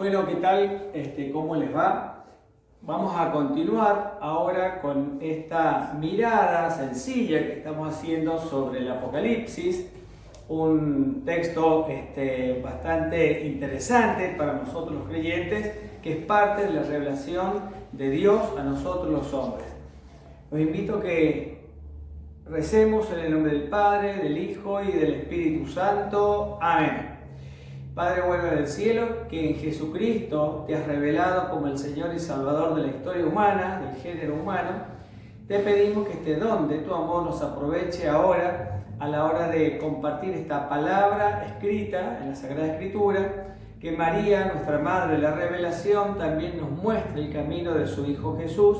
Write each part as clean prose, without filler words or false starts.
Bueno, ¿qué tal? ¿Cómo les va? Vamos a continuar ahora con esta mirada sencilla que estamos haciendo sobre el Apocalipsis, un texto bastante interesante para nosotros los creyentes, que es parte de la revelación de Dios a nosotros los hombres. Los invito a que recemos en el nombre del Padre, del Hijo y del Espíritu Santo. Amén. Padre bueno del cielo, que en Jesucristo te has revelado como el Señor y Salvador de la historia humana, del género humano, te pedimos que este don de tu amor nos aproveche ahora a la hora de compartir esta palabra escrita en la Sagrada Escritura, que María, nuestra Madre de la Revelación, también nos muestre el camino de su Hijo Jesús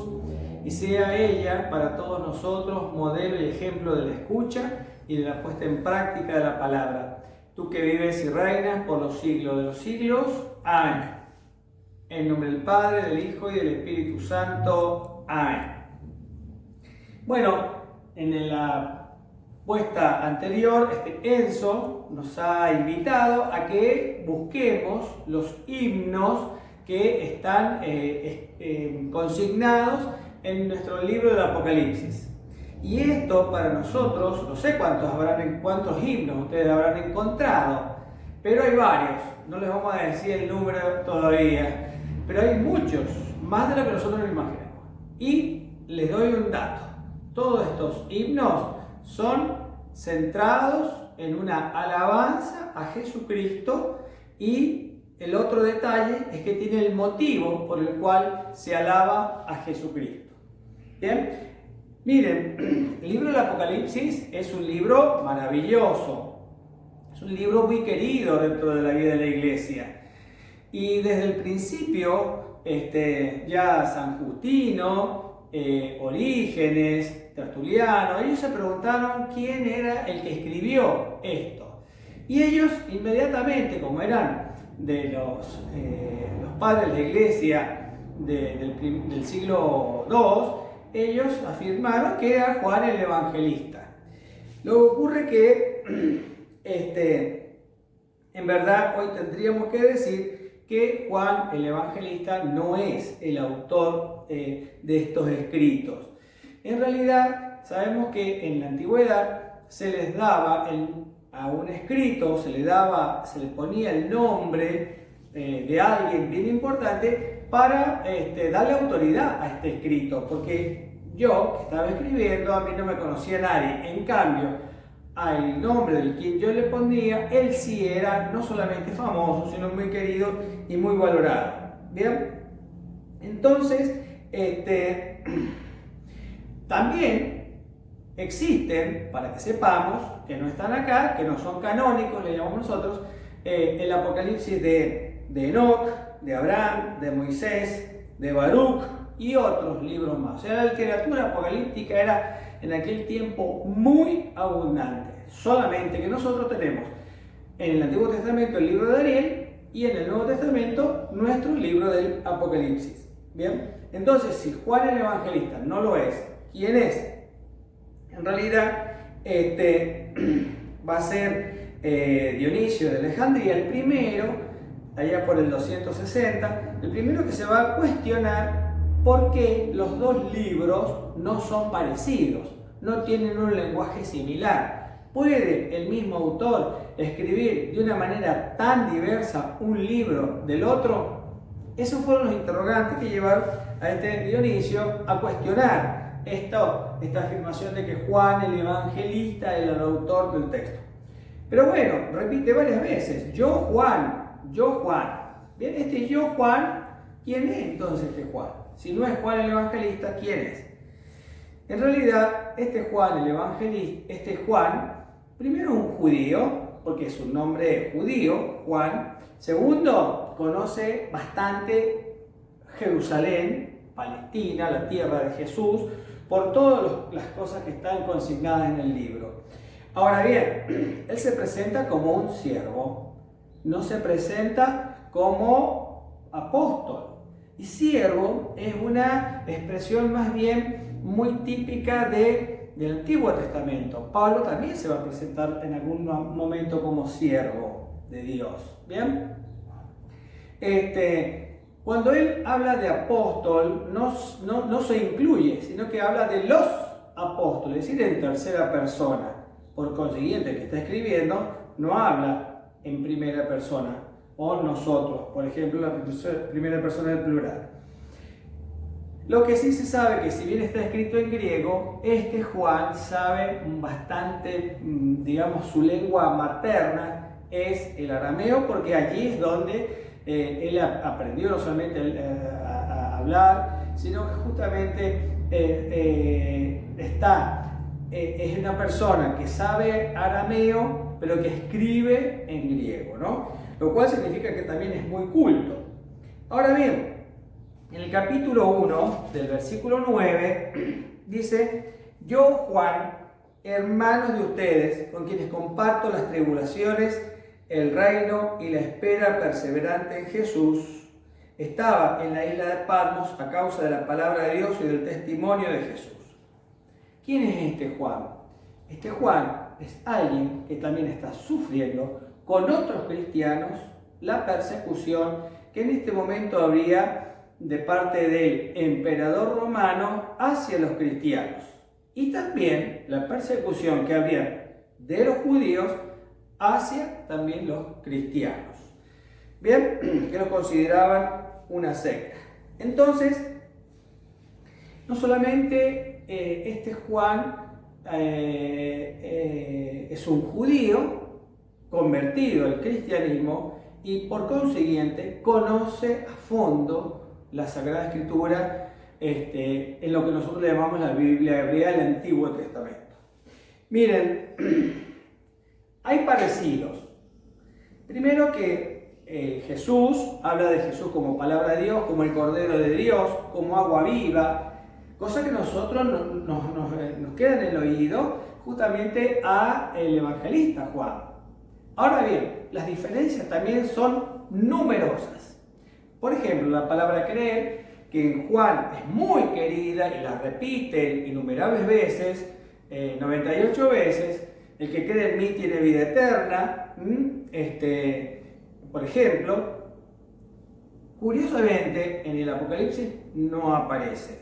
y sea ella para todos nosotros modelo y ejemplo de la escucha y de la puesta en práctica de la palabra. Tú que vives y reinas por los siglos de los siglos. Amén. En nombre del Padre, del Hijo y del Espíritu Santo. Amén. Bueno, en la puesta anterior, Enzo nos ha invitado a que busquemos los himnos que están consignados en nuestro libro del Apocalipsis. Y esto para nosotros, no sé cuántos himnos ustedes habrán encontrado, pero hay varios, no les vamos a decir el número todavía, pero hay muchos, más de lo que nosotros nos imaginamos. Y les doy un dato, todos estos himnos son centrados en una alabanza a Jesucristo, y el otro detalle es que tiene el motivo por el cual se alaba a Jesucristo. ¿Bien? Miren, el libro del Apocalipsis es un libro maravilloso, es un libro muy querido dentro de la vida de la iglesia. Y desde el principio, ya San Justino, Orígenes, Tertuliano, ellos se preguntaron quién era el que escribió esto. Y ellos inmediatamente, como eran de los padres de la iglesia del siglo II, ellos afirmaron que era Juan el Evangelista. Luego ocurre que, en verdad, hoy tendríamos que decir que Juan el Evangelista no es el autor de estos escritos. En realidad, sabemos que en la antigüedad se les daba a un escrito, se le ponía el nombre de alguien bien importante para darle autoridad a este escrito, porque yo, que estaba escribiendo, a mí no me conocía nadie. En cambio, al nombre del quien yo le ponía, él sí era no solamente famoso, sino muy querido y muy valorado. ¿Bien? Entonces, también existen, para que sepamos, que no están acá, que no son canónicos, le llamamos nosotros, el Apocalipsis de Enoc, de Abraham, de Moisés, de Baruch y otros libros más. O sea, la literatura apocalíptica era en aquel tiempo muy abundante. Solamente que nosotros tenemos en el Antiguo Testamento el libro de Daniel y en el Nuevo Testamento nuestro libro del Apocalipsis. ¿Bien? Entonces, si Juan el Evangelista no lo es, ¿quién es? En realidad, va a ser Dionisio de Alejandría, el primero, allá por el 260, el primero que se va a cuestionar por qué los dos libros no son parecidos, no tienen un lenguaje similar. ¿Puede el mismo autor escribir de una manera tan diversa un libro del otro? Esos fueron los interrogantes que llevaron a Dionisio a cuestionar esta afirmación de que Juan el Evangelista era el autor del texto. Pero bueno, repite varias veces, yo Juan. Bien, yo Juan, ¿quién es entonces Juan? Si no es Juan el Evangelista, ¿quién es? En realidad, Juan el Evangelista, Juan, primero es un judío, porque es un nombre judío, Juan. Segundo, conoce bastante Jerusalén, Palestina, la tierra de Jesús, por todas las cosas que están consignadas en el libro. Ahora bien, él se presenta como un siervo, no se presenta como apóstol. Y siervo es una expresión más bien muy típica del Antiguo Testamento. Pablo también se va a presentar en algún momento como siervo de Dios. ¿Bien? Cuando él habla de apóstol, no se incluye, sino que habla de los apóstoles, es decir, en tercera persona. Por consiguiente, el que está escribiendo no habla en primera persona, o nosotros, por ejemplo, la primera persona del plural. Lo que sí se sabe que si bien está escrito en griego, Juan sabe bastante, digamos, su lengua materna es el arameo, porque allí es donde él aprendió no solamente a hablar, sino que justamente es una persona que sabe arameo, pero que escribe en griego, ¿no? Lo cual significa que también es muy culto. Ahora bien, en el capítulo 1 del versículo 9 dice: yo, Juan, hermanos de ustedes, con quienes comparto las tribulaciones, el reino y la espera perseverante en Jesús, estaba en la isla de Patmos a causa de la palabra de Dios y del testimonio de Jesús. ¿Quién es este Juan? Este Juan es alguien que también está sufriendo con otros cristianos la persecución que en este momento habría de parte del emperador romano hacia los cristianos, y también la persecución que habría de los judíos hacia también los cristianos. Bien, que lo consideraban una secta. Entonces, no solamente este Juan es un judío convertido al cristianismo y por consiguiente conoce a fondo la Sagrada Escritura, en lo que nosotros le llamamos la Biblia hebrea, el Antiguo Testamento. Miren, hay parecidos. Primero que Jesús, habla de Jesús como palabra de Dios, como el Cordero de Dios, como agua viva, cosa que nosotros nos queda en el oído justamente al evangelista Juan. Ahora bien, las diferencias también son numerosas. Por ejemplo, la palabra creer, que en Juan es muy querida y la repite innumerables veces, 98 veces: el que cree en mí tiene vida eterna. Por ejemplo, curiosamente en el Apocalipsis no aparece.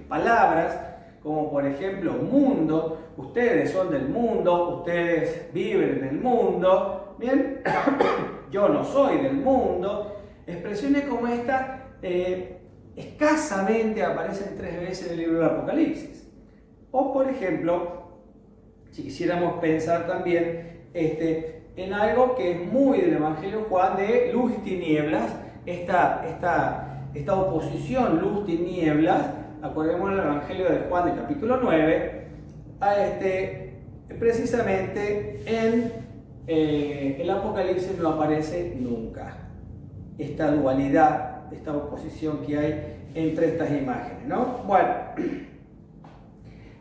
Palabras como por ejemplo mundo, ustedes son del mundo, ustedes viven en el mundo, bien, yo no soy del mundo. Expresiones como esta escasamente aparecen 3 veces en el libro del Apocalipsis. O por ejemplo, si quisiéramos pensar también en algo que es muy del Evangelio de Juan, de luz y tinieblas, esta oposición luz-tinieblas, acordémonos del Evangelio de Juan del capítulo 9, precisamente en el Apocalipsis no aparece nunca esta dualidad, esta oposición que hay entre estas imágenes, ¿no? Bueno,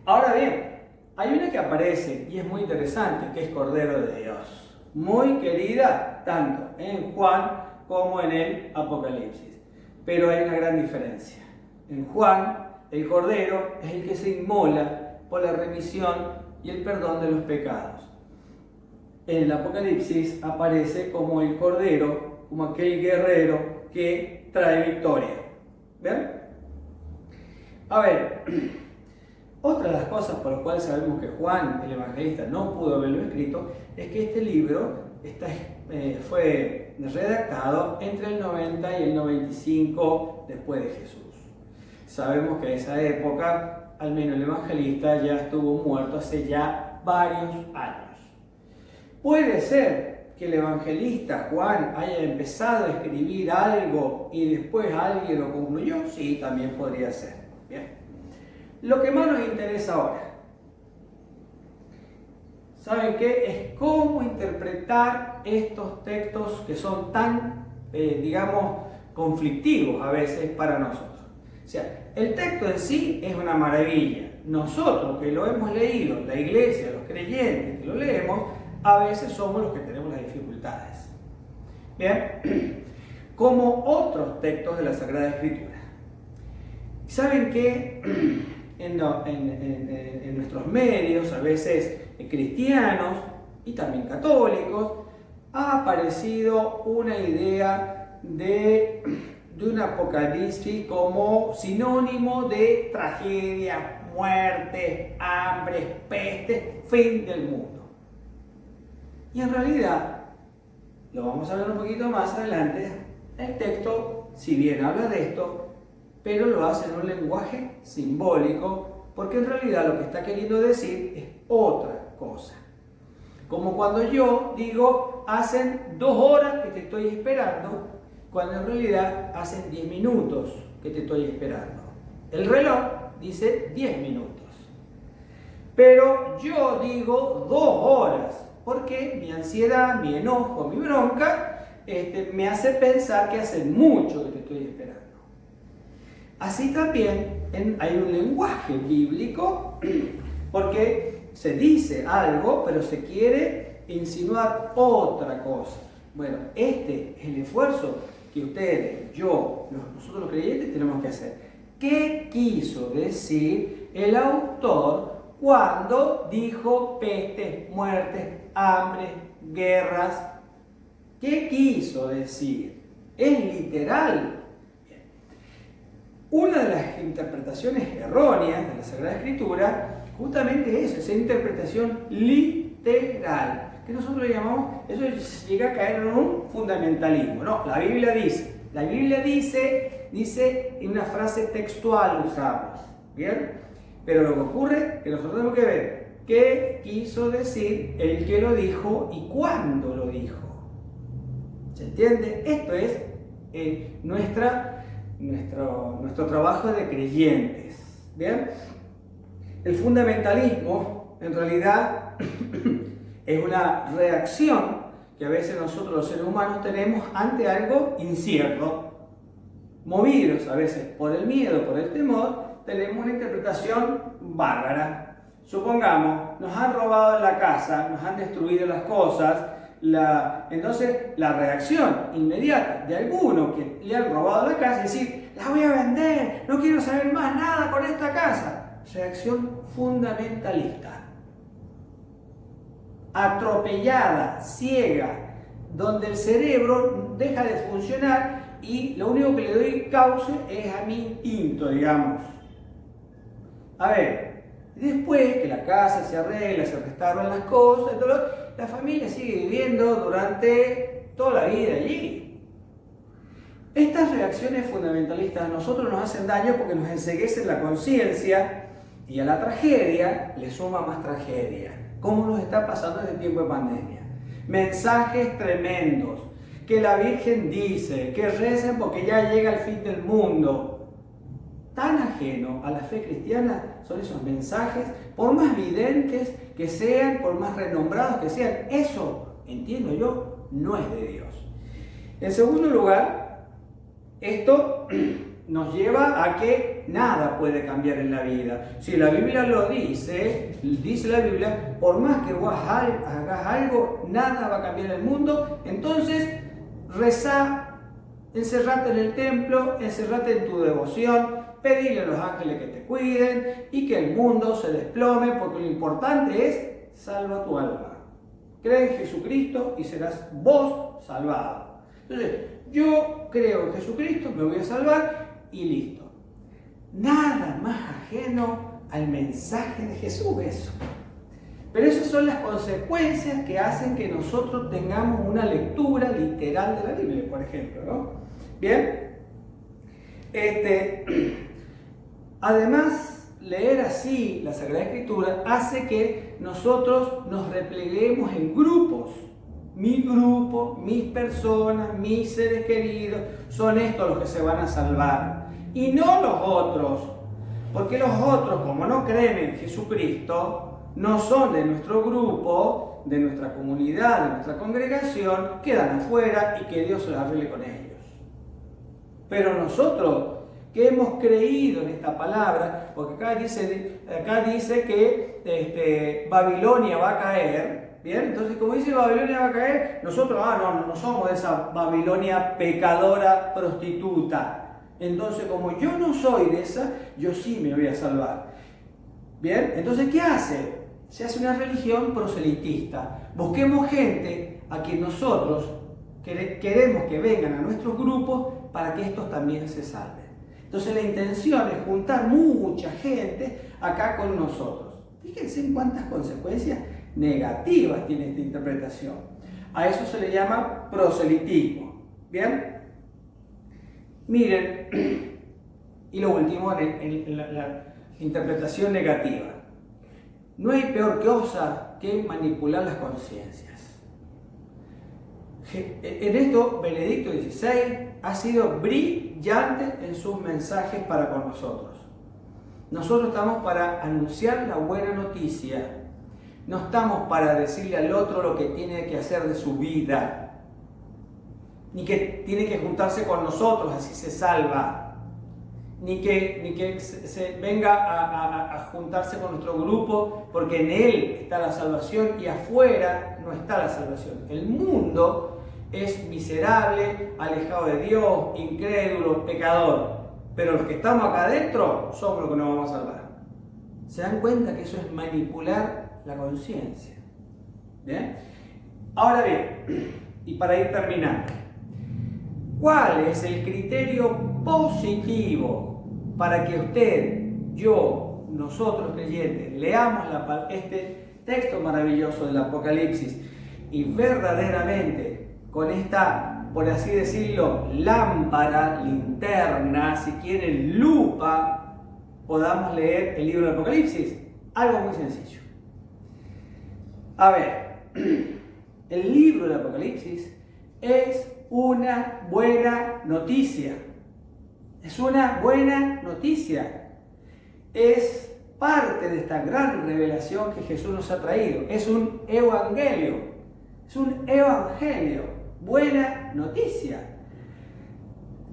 ahora bien, hay una que aparece y es muy interesante, que es Cordero de Dios, muy querida tanto en Juan como en el Apocalipsis, pero hay una gran diferencia. En Juan, el Cordero es el que se inmola por la remisión y el perdón de los pecados. En el Apocalipsis aparece como el Cordero, como aquel guerrero que trae victoria. ¿Ven? A ver, otra de las cosas por las cuales sabemos que Juan, el evangelista, no pudo haberlo escrito, es que este libro fue redactado entre el 90 y el 95 después de Jesús. Sabemos que en esa época, al menos el evangelista ya estuvo muerto hace ya varios años. Puede ser que el evangelista Juan haya empezado a escribir algo y después alguien lo concluyó. Sí, también podría ser. Bien. Lo que más nos interesa ahora, ¿saben qué? Es cómo interpretar estos textos que son tan, digamos, conflictivos a veces para nosotros. O sea, el texto en sí es una maravilla. Nosotros que lo hemos leído, la iglesia, los creyentes que lo leemos, a veces somos los que tenemos las dificultades. Bien, como otros textos de la Sagrada Escritura. ¿Saben qué? En nuestros medios, a veces cristianos y también católicos, ha aparecido una idea de un apocalipsis como sinónimo de tragedia, muerte, hambre, peste, fin del mundo. Y en realidad, lo vamos a ver un poquito más adelante, el texto, si bien habla de esto, pero lo hace en un lenguaje simbólico, porque en realidad lo que está queriendo decir es otra cosa. Como cuando yo digo, hacen 2 horas que te estoy esperando, cuando en realidad hacen 10 minutos que te estoy esperando. El reloj dice 10 minutos. Pero yo digo 2 horas, porque mi ansiedad, mi enojo, mi bronca, me hace pensar que hace mucho que te estoy esperando. Así también hay un lenguaje bíblico, porque se dice algo, pero se quiere insinuar otra cosa. Bueno, este es el esfuerzo que ustedes, yo, nosotros los creyentes tenemos que hacer. ¿Qué quiso decir el autor cuando dijo peste, muerte, hambre, guerras? ¿Qué quiso decir? ¿Es literal? Una de las interpretaciones erróneas de la Sagrada Escritura justamente es esa interpretación literal, que nosotros le llamamos, eso llega a caer en un fundamentalismo. No, la Biblia dice en una frase textual usamos, ¿bien? Pero lo que ocurre es que nosotros tenemos que ver qué quiso decir el que lo dijo y cuándo lo dijo. ¿Se entiende? Esto es nuestro trabajo de creyentes. ¿Bien? El fundamentalismo, en realidad, es una reacción que a veces nosotros los seres humanos tenemos ante algo incierto. Movidos a veces por el miedo, por el temor, tenemos una interpretación bárbara. Supongamos, nos han robado la casa, nos han destruido las cosas. Entonces, la reacción inmediata de alguno que le han robado la casa es decir, la voy a vender, no quiero saber más nada con esta casa. Reacción fundamentalista. Atropellada, ciega, donde el cerebro deja de funcionar y lo único que le doy cauce es a mi instinto, digamos. A ver, después que la casa se arregla, se restauran las cosas, la familia sigue viviendo durante toda la vida allí. Estas reacciones fundamentalistas a nosotros nos hacen daño porque nos enceguecen la conciencia y a la tragedia le suma más tragedia. ¿Cómo nos está pasando en este tiempo de pandemia? Mensajes tremendos, que la Virgen dice, que recen porque ya llega el fin del mundo. Tan ajeno a la fe cristiana son esos mensajes, por más videntes que sean, por más renombrados que sean. Eso, entiendo yo, no es de Dios. En segundo lugar, esto nos lleva a que nada puede cambiar en la vida. Si la Biblia lo dice la Biblia, por más que vos hagas algo, nada va a cambiar el mundo. Entonces, rezá, encerrate en el templo, encerrate en tu devoción, pedile a los ángeles que te cuiden y que el mundo se desplome, porque lo importante es salva tu alma. Cree en Jesucristo y serás vos salvado. Entonces, yo creo en Jesucristo, me voy a salvar y listo. Nada más ajeno al mensaje de Jesús eso. Pero esas son las consecuencias que hacen que nosotros tengamos una lectura literal de la Biblia, por ejemplo, ¿no? Bien. Además, leer así la Sagrada Escritura hace que nosotros nos repleguemos en grupos. Mi grupo, mis personas, mis seres queridos, son estos los que se van a salvar. Y no los otros. Porque los otros, como no creen en Jesucristo, no son de nuestro grupo, de nuestra comunidad, de nuestra congregación, quedan afuera y que Dios se arregle con ellos. Pero nosotros, que hemos creído en esta palabra, porque acá dice que Babilonia va a caer, ¿bien? Entonces, como dice Babilonia va a caer, nosotros no somos de esa Babilonia pecadora, prostituta. Entonces, como yo no soy de esa, yo sí me voy a salvar. ¿Bien? Entonces, ¿qué hace? Se hace una religión proselitista. Busquemos gente a quien nosotros queremos que vengan a nuestros grupos para que estos también se salven. Entonces la intención es juntar mucha gente acá con nosotros. Fíjense en cuántas consecuencias negativas tiene esta interpretación. A eso se le llama proselitismo. ¿Bien? Miren, y lo último, en la interpretación negativa. No hay peor cosa que manipular las conciencias. En esto, Benedicto XVI ha sido brillante en sus mensajes para con nosotros. Nosotros estamos para anunciar la buena noticia. No estamos para decirle al otro lo que tiene que hacer de su vida. Ni que tiene que juntarse con nosotros, así se salva. Ni que se venga a juntarse con nuestro grupo, porque en él está la salvación y afuera no está la salvación. El mundo es miserable, alejado de Dios, incrédulo, pecador. Pero los que estamos acá adentro somos los que nos vamos a salvar. ¿Se dan cuenta que eso es manipular la conciencia? ¿Bien? Ahora bien, y para ir terminando, ¿cuál es el criterio positivo para que usted, yo, nosotros creyentes, leamos este texto maravilloso del Apocalipsis y verdaderamente con esta, por así decirlo, lámpara, linterna, si quieren lupa, podamos leer el libro del Apocalipsis? Algo muy sencillo. A ver, el libro del Apocalipsis es una buena noticia. Es una buena noticia. Es parte de esta gran revelación que Jesús nos ha traído. Es un evangelio. Es un evangelio. Buena noticia.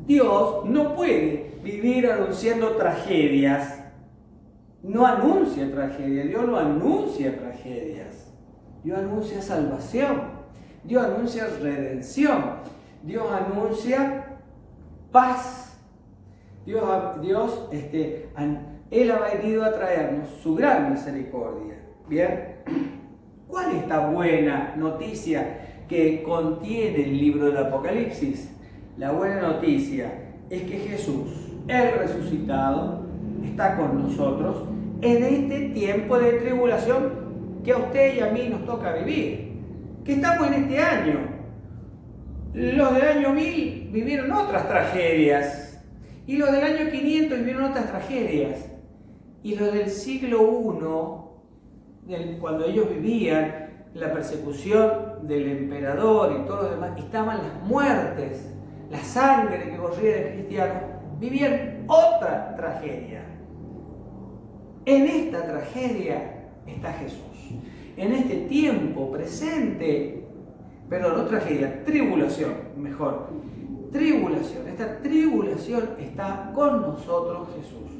Dios no puede vivir anunciando tragedias. No anuncia tragedias. Dios no anuncia tragedias. Dios anuncia salvación. Dios anuncia redención. Dios anuncia paz. Él ha venido a traernos su gran misericordia. ¿Bien? ¿Cuál es esta buena noticia que contiene el libro del Apocalipsis? La buena noticia es que Jesús, el resucitado, está con nosotros en este tiempo de tribulación que a usted y a mí nos toca vivir. Que estamos en este año. Los del año 1000 vivieron otras tragedias. Y los del año 500 vivieron otras tragedias. Y los del siglo I, cuando ellos vivían la persecución del emperador y todo lo demás, estaban las muertes, la sangre que corría de cristianos, vivían otra tragedia. En esta tragedia está Jesús. En este tiempo presente, perdón, no tragedia, tribulación, mejor. Tribulación, esta tribulación está con nosotros Jesús,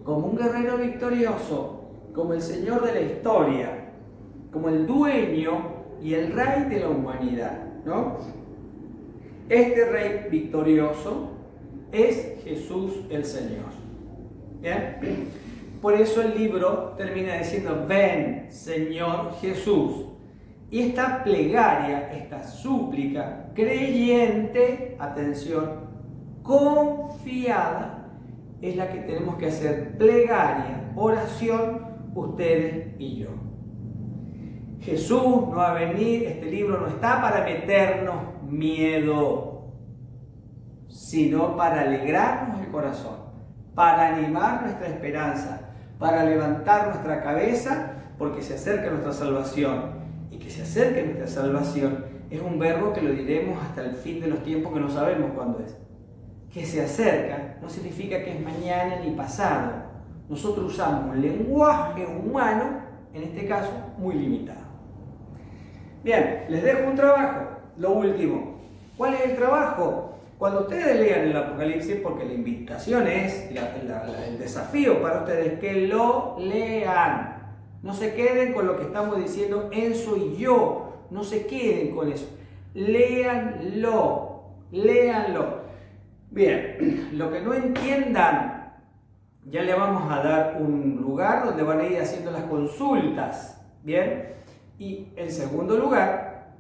como un guerrero victorioso, como el Señor de la historia, como el dueño y el rey de la humanidad, ¿no? Este rey victorioso es Jesús el Señor. ¿Bien? Por eso el libro termina diciendo: ven, Señor Jesús. Y esta plegaria, esta súplica creyente, atención, confiada, es la que tenemos que hacer. Plegaria, oración, ustedes y yo. Jesús no va a venir, este libro no está para meternos miedo, sino para alegrarnos el corazón, para animar nuestra esperanza, para levantar nuestra cabeza, porque se acerca nuestra salvación. Y que se acerque nuestra salvación es un verbo que lo diremos hasta el fin de los tiempos, que no sabemos cuándo es. Que se acerca no significa que es mañana ni pasado. Nosotros usamos un lenguaje humano, en este caso, muy limitado. Bien, les dejo un trabajo. Lo último. ¿Cuál es el trabajo? Cuando ustedes lean el Apocalipsis, porque la invitación es, el desafío para ustedes, que lo lean. No se queden con lo que estamos diciendo Enzo y yo. No se queden con eso. Léanlo. Léanlo. Bien, lo que no entiendan, ya le vamos a dar un lugar donde van a ir haciendo las consultas. Bien. Y en segundo lugar,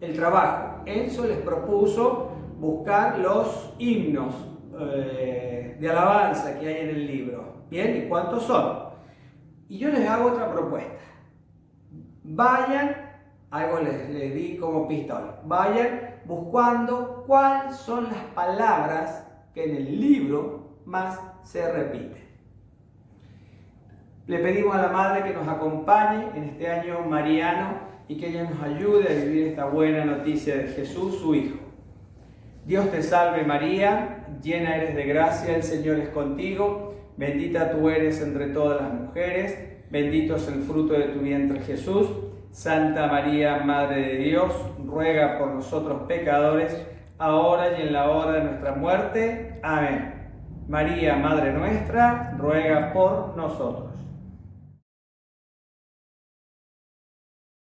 el trabajo. Enzo les propuso buscar los himnos de alabanza que hay en el libro. ¿Bien? ¿Y cuántos son? Y yo les hago otra propuesta. Vayan, algo les di como pista hoy, vayan buscando cuáles son las palabras que en el libro más se repiten. Le pedimos a la Madre que nos acompañe en este año mariano y que ella nos ayude a vivir esta buena noticia de Jesús, su Hijo. Dios te salve María, llena eres de gracia, el Señor es contigo, bendita tú eres entre todas las mujeres, bendito es el fruto de tu vientre Jesús. Santa María, Madre de Dios, ruega por nosotros pecadores, ahora y en la hora de nuestra muerte. Amén. María, Madre nuestra, ruega por nosotros.